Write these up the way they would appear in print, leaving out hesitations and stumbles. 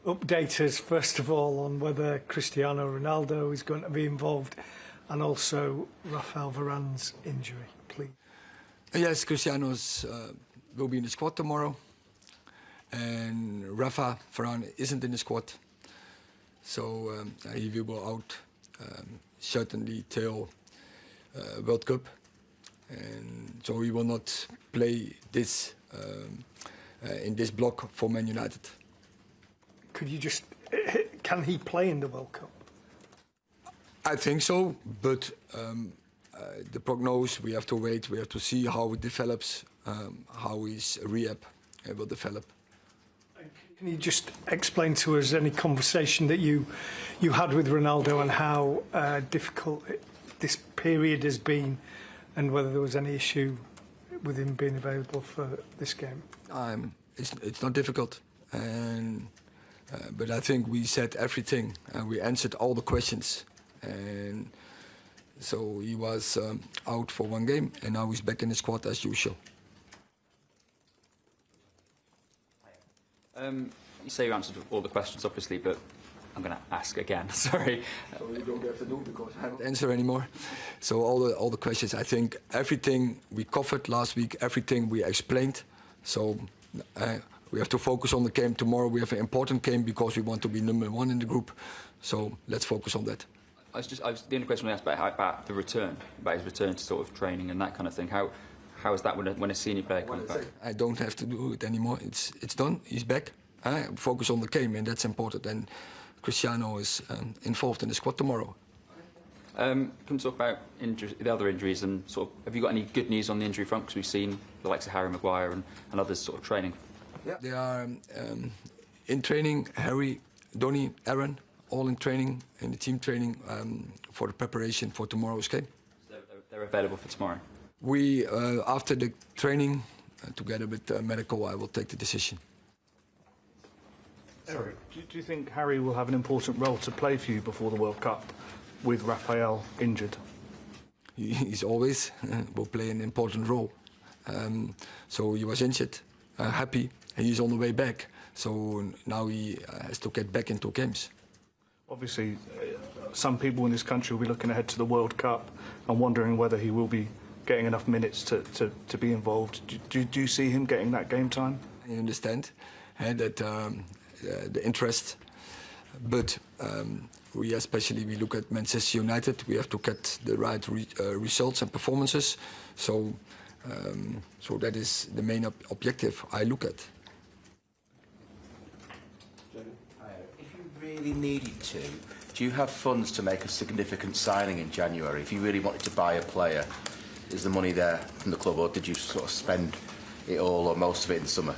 update us, first of all, on whether Cristiano Ronaldo is going to be involved and also Rafael Varane's injury, please? Yes, Cristiano's will be in the squad tomorrow. And Rafa Varane isn't in the squad. So he will go out certainly till World Cup. And so he will not play this in this block for Man United. Could you just... Can he play in the World Cup? I think so, but the prognosis, we have to wait, we have to see how it develops, how his rehab will develop. Can you just explain to us any conversation that you had with Ronaldo and how difficult this period has been, and whether there was any issue with him being available for this game? It's not difficult, but I think we said everything and we answered all the questions. And so he was out for one game, and now he's back in the squad as usual. You say you answered all the questions, obviously, but I'm going to ask again. Sorry. So you don't have to do because I don't answer anymore. So all the questions, I think everything we covered last week, everything we explained. So we have to focus on the game tomorrow. We have an important game because we want to be #1 in the group. So let's focus on that. The only question I asked about the return, about his return to sort of training and that kind of thing. How is that when a senior player comes back? I don't have to do it anymore. It's done. He's back. Focus on the game, and that's important. And Cristiano is involved in the squad tomorrow. Can we talk about the other injuries, and sort of, have you got any good news on the injury front? Because we've seen the likes of Harry Maguire and others sort of training. Yeah, they are in training. Harry, Donny, Aaron, all in training, in the team training for the preparation for tomorrow's game. So they're available for tomorrow? We, after the training, together with medical, I will take the decision. Erik, do you think Harry will have an important role to play for you before the World Cup with Rafael injured? He's always will play an important role. So he was injured, happy, and he's on the way back. So now he has to get back into games. Obviously, some people in this country will be looking ahead to the World Cup and wondering whether he will be getting enough minutes to be involved. Do you see him getting that game time? I understand that the interest, but we look at Manchester United. We have to get the right results and performances. So that is the main objective I look at. If you really needed to, do you have funds to make a significant signing in January? If you really wanted to buy a player, is the money there from the club, or did you sort of spend it all or most of it in the summer?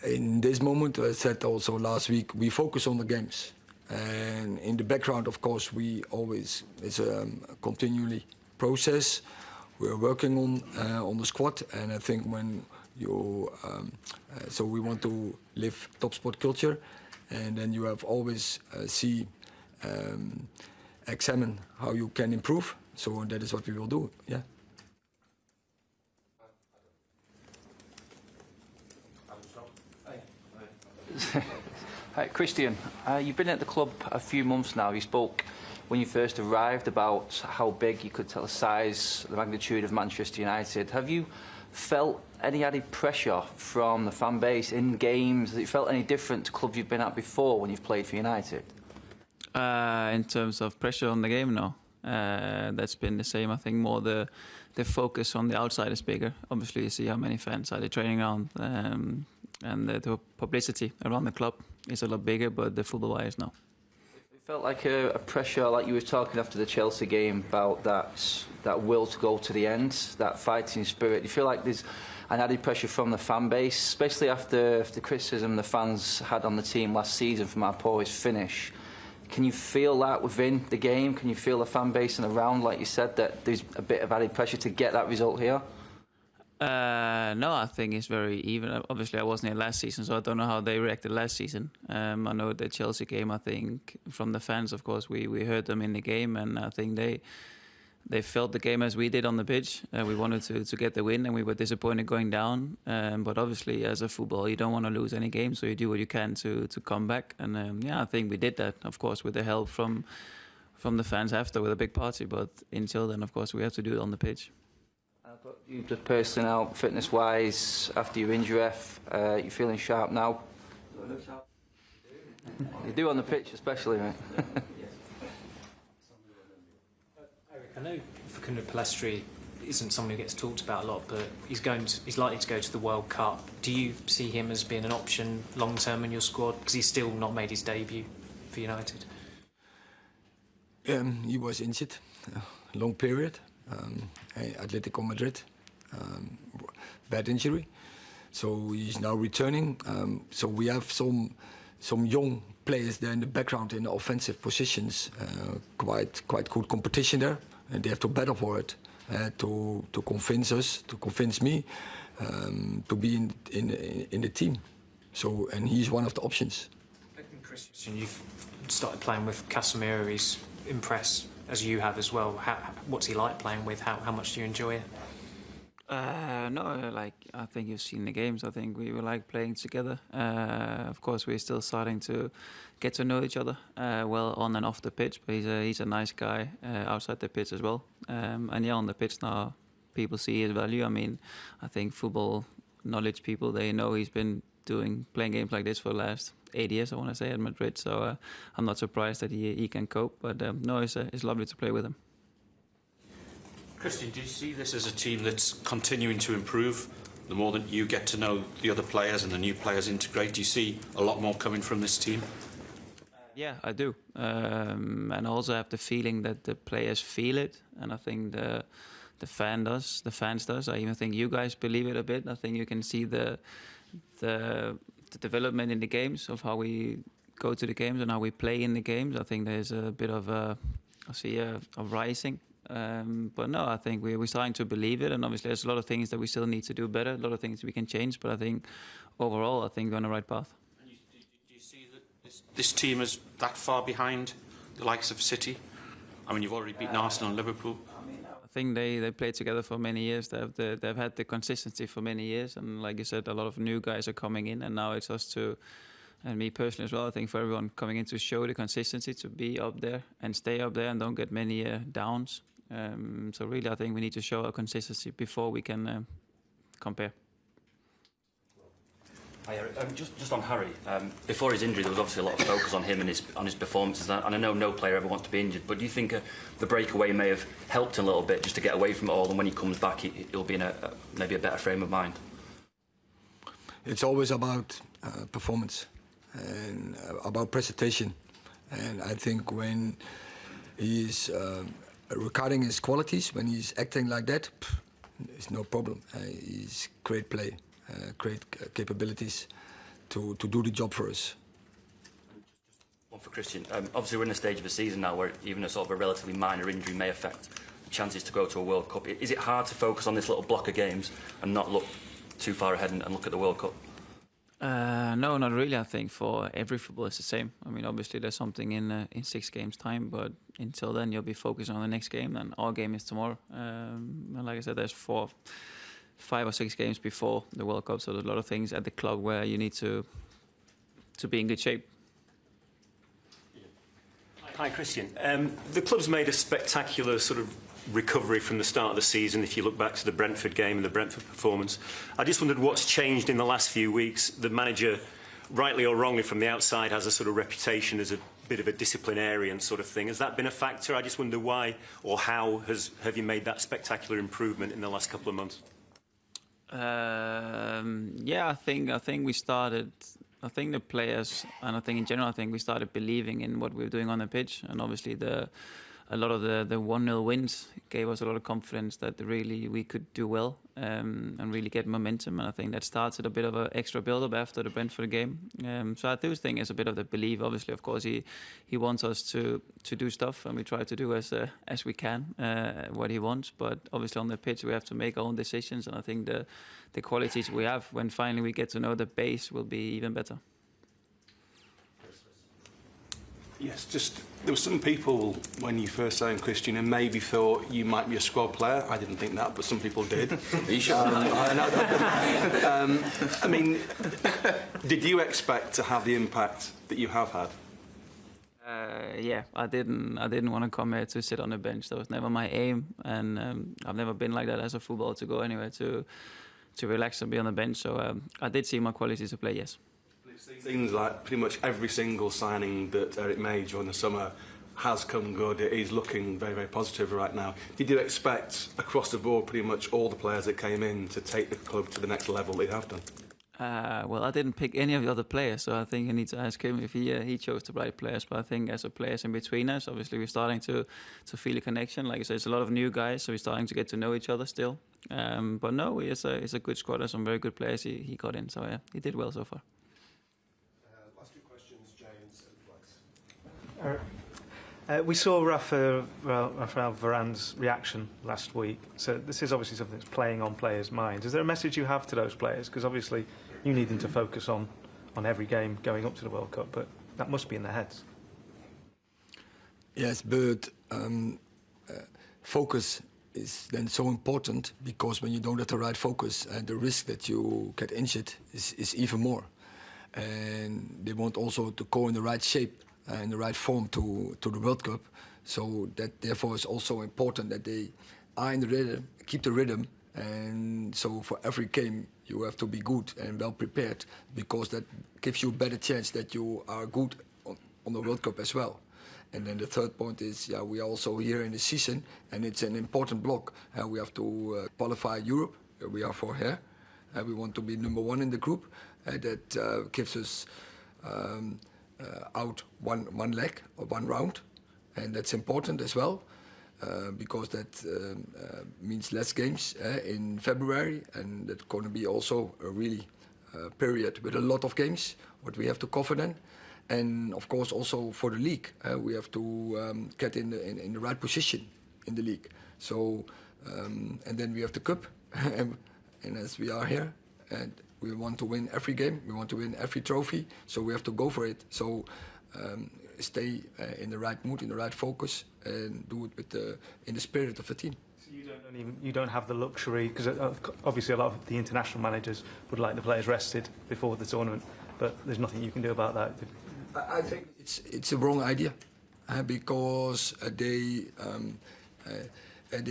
In this moment, I said also last week, we focus on the games. And in the background, of course, it's a continually process. We're working on the squad, and I think when you, so we want to live top sport culture, and then you have always examine how you can improve. So that is what we will do, yeah. Christian, you've been at the club a few months now. You spoke when you first arrived about how big you could tell the size, the magnitude of Manchester United. Have you felt any added pressure from the fan base in games? Has it felt any different to clubs you've been at before when you've played for United? In terms of pressure on the game, no. That's been the same. I think more the focus on the outside is bigger. Obviously, you see how many fans are they training around, and the publicity around the club is a lot bigger, but the football-wise, no. It felt like a pressure, like you were talking after the Chelsea game, about that will to go to the end, that fighting spirit. You feel like there's an added pressure from the fan base, especially after the criticism the fans had on the team last season from our poorest finish. Can you feel that within the game? Can you feel the fan base and around, like you said, that there's a bit of added pressure to get that result here? No, I think it's very even. Obviously, I wasn't here last season, so I don't know how they reacted last season. I know the Chelsea game, I think, from the fans, of course, we heard them in the game, and I think they felt the game as we did on the pitch. We wanted to get the win, and we were disappointed going down. But obviously, as a footballer, you don't want to lose any game, so you do what you can to come back. And yeah, I think we did that, of course, with the help from the fans after with a big party. But until then, of course, we have to do it on the pitch. But you just personally now, fitness-wise, after your injury, you feeling sharp now? You do on the pitch, especially, mate. Erik, I know Facundo Pellistri isn't someone who gets talked about a lot, but he's likely to go to the World Cup. Do you see him as being an option long term in your squad? Because he's still not made his debut for United. He was injured a long period. Atletico Madrid, bad injury. So he's now returning. So we have some young players there in the background in the offensive positions. Quite good competition there, and they have to battle for it to convince us, to convince me, to be in the team. So, and he's one of the options. Christian, you've started playing with Casemiro. He's impressed as you have as well. What's he like playing with? How much do you enjoy it? No, like I think you've seen the games. I think we like playing together. Of course, we're still starting to get to know each other well on and off the pitch. But he's a nice guy outside the pitch as well. And yeah, on the pitch now, people see his value. I mean, I think football knowledge people, they know he's been playing games like this for the last 8 years, I want to say, at Madrid. So I'm not surprised that he can cope. But no, it's lovely to play with him. Christian, do you see this as a team that's continuing to improve? The more that you get to know the other players and the new players integrate, do you see a lot more coming from this team? Yeah, I do. And I also have the feeling that the players feel it. And I think the fans does. I even think you guys believe it a bit. I think you can see the development in the games of how we go to the games and how we play in the games. I think there's a bit of a rising. But no, I think we're starting to believe it, and obviously there's a lot of things that we still need to do better, a lot of things we can change, but I think overall, I think we're on the right path. And do you see that this team is that far behind the likes of City? I mean, you've already beaten Arsenal and Liverpool. I think they played together for many years. They've had the consistency for many years, and like you said, a lot of new guys are coming in, and now it's us to, and me personally as well, I think for everyone coming in to show the consistency, to be up there and stay up there and don't get many downs. So really, I think we need to show our consistency before we can compare. Hi, Erik. Just on Harry, before his injury, there was obviously a lot of focus on him and his performances, and I know no player ever wants to be injured, but do you think the breakaway may have helped him a little bit just to get away from it all, and when he comes back, he'll be in maybe a better frame of mind? It's always about performance and about presentation, and I think when he's regarding his qualities, when he's acting like that, it's no problem. He's great play, great capabilities to do the job for us. One for Christian. Obviously, we're in a stage of a season now where even a sort of a relatively minor injury may affect chances to go to a World Cup. Is it hard to focus on this little block of games and not look too far ahead and look at the World Cup? No, not really. I think for every footballer it's the same. I mean, obviously there's something in 6 games' time, but until then you'll be focused on the next game, and our game is tomorrow. And like I said, there's 5 or 6 games before the World Cup, so there's a lot of things at the clock where you need to be in good shape. Hi, Christian. The club's made a spectacular sort of recovery from the start of the season, if you look back to the Brentford game and the Brentford performance. I just wondered what's changed in the last few weeks. The manager, rightly or wrongly from the outside, has a sort of reputation as a bit of a disciplinarian sort of thing. Has that been a factor? I just wonder why or how have you made that spectacular improvement in the last couple of months? Yeah, I think we started. I think the players, and I think in general, I think we started believing in what we were doing on the pitch, and obviously a lot of the 1-0 wins gave us a lot of confidence that really we could do well and really get momentum. And I think that started a bit of an extra build-up after the Brentford game. So I do think it's a bit of the belief. Obviously, of course, he wants us to do stuff, and we try to do as we can what he wants. But obviously on the pitch we have to make our own decisions, and I think the qualities we have when finally we get to know the base will be even better. Yes, just there were some people when you first signed Christian and maybe thought you might be a squad player. I didn't think that, but some people did. I mean, did you expect to have the impact that you have had? Yeah, I didn't want to come here to sit on the bench. That was never my aim, and I've never been like that as a footballer, to go anywhere to relax and be on the bench. So I did see my qualities to play, yes. It seems like pretty much every single signing that Erik made during the summer has come good. It is looking very, very positive right now. Did you expect across the board pretty much all the players that came in to take the club to the next level they have done? Well, I didn't pick any of the other players, so I think I need to ask him if he chose the right players. But I think as a players in between us, obviously we're starting to feel a connection. Like I said, it's a lot of new guys, so we're starting to get to know each other still. But no, it's a good squad. There's some very good players he got in, so yeah, he did well so far. Last two questions, James and Flex. We saw Rafael Varane's reaction last week. So this is obviously something that's playing on players' minds. Is there a message you have to those players? Because obviously you need them to focus on every game going up to the World Cup, but that must be in their heads. Yes, but focus is then so important, because when you don't have the right focus, the risk that you get injured is even more. And they want also to go in the right shape, in the right form to the World Cup. So that therefore is also important that they are in the rhythm, keep the rhythm. And so for every game you have to be good and well prepared, because that gives you a better chance that you are good on the World Cup as well. And then the third point is, we are also here in the season, and it's an important block. We have to qualify Europe. We are for here. We want to be number one in the group. That gives us out one leg or one round, and that's important as well, because that means less games in February, and that's going to be also a really period with a lot of games what we have to cover then. And of course also for the league, we have to get in the right position in the league. So and then we have the cup, and as we are here, and we want to win every game, we want to win every trophy, so we have to go for it. So stay in the right mood, in the right focus, and do it with in the spirit of the team. So you don't have the luxury, because obviously a lot of the international managers would like the players rested before the tournament, but there's nothing you can do about that. I think it's a wrong idea, because they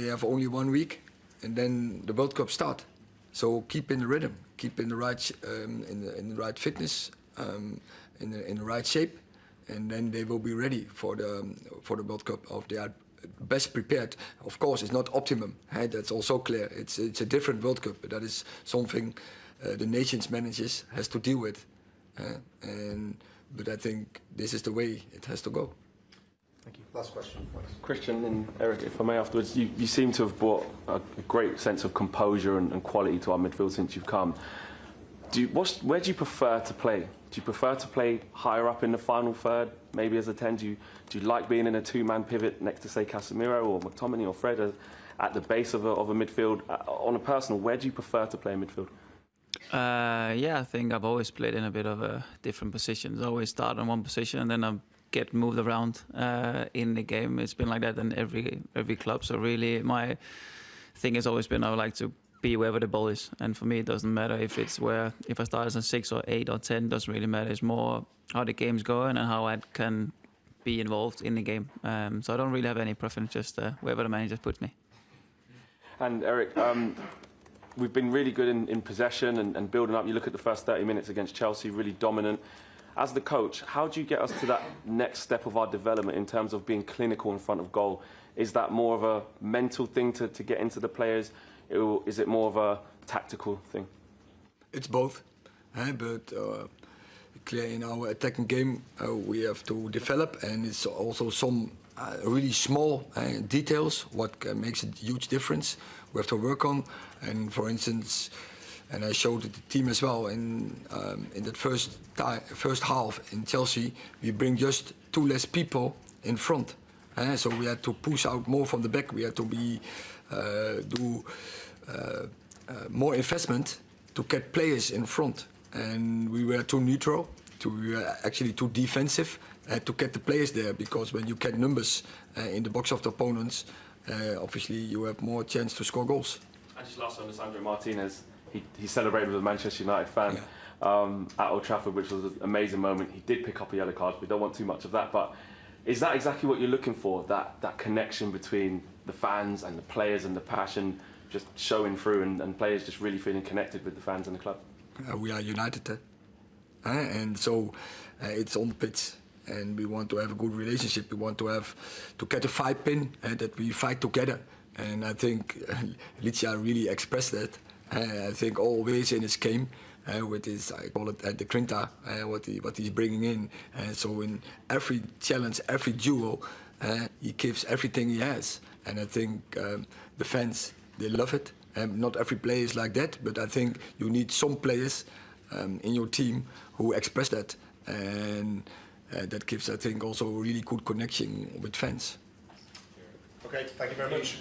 have only 1 week, and then the World Cup start. So keep in the rhythm, keep in the right in the right fitness, in the right shape, and then they will be ready for the World Cup. They are best prepared. Of course, it's not optimum. That's also clear. It's a different World Cup, but that is something the nations managers has to deal with. But I think this is the way it has to go. Thank you. Last question, please. Christian and Erik, if I may afterwards, you seem to have brought a great sense of composure and quality to our midfield since you've come. Where do you prefer to play? Do you prefer to play higher up in the final third, maybe as a 10? Do you like being in a two-man pivot next to, say, Casemiro or McTominay or Fred at the base of a midfield? On a personal, where do you prefer to play in midfield? Yeah, I think I've always played in a bit of a different positions. I always start in one position and then I get moved around in the game. It's been like that in every club. So really, my thing has always been I would like to be wherever the ball is. And for me, it doesn't matter if I start as a 6 or 8 or 10. Doesn't really matter. It's more how the game's going and how I can be involved in the game. So I don't really have any preference. Just wherever the manager puts me. And Erik, we've been really good in possession and building up. You look at the first 30 minutes against Chelsea, really dominant. As the coach, how do you get us to that next step of our development in terms of being clinical in front of goal? Is that more of a mental thing to get into the players? Is it more of a tactical thing? It's both. But clear in our attacking game, we have to develop, and it's also some really small details what makes a huge difference. We have to work on, and for instance, and I showed it the team as well. In that first half in Chelsea, we bring just 2 less people in front, so we had to push out more from the back. We had to do more investment to get players in front, and we were too neutral actually too defensive to get the players there, because when you get numbers in the box of the opponents, obviously you have more chance to score goals. And just last one, Sandro Martinez, he celebrated with a Manchester United fan at Old Trafford, which was an amazing moment. He did pick up a yellow card. We don't want too much of that, but is that exactly what you're looking for? That connection between the fans and the players and the passion just showing through, and players just really feeling connected with the fans and the club? We are united, and so it's on the pitch, and we want to have a good relationship. We want to get a fight in, that we fight together. And I think Licia really expressed that. I think always in his game, with his, I call it the grinta, what he's bringing in. So in every challenge, every duel, he gives everything he has. And I think the fans, they love it. Not every player is like that, but I think you need some players in your team who express that. And that gives, I think, also a really good connection with fans. Okay, thank you very much.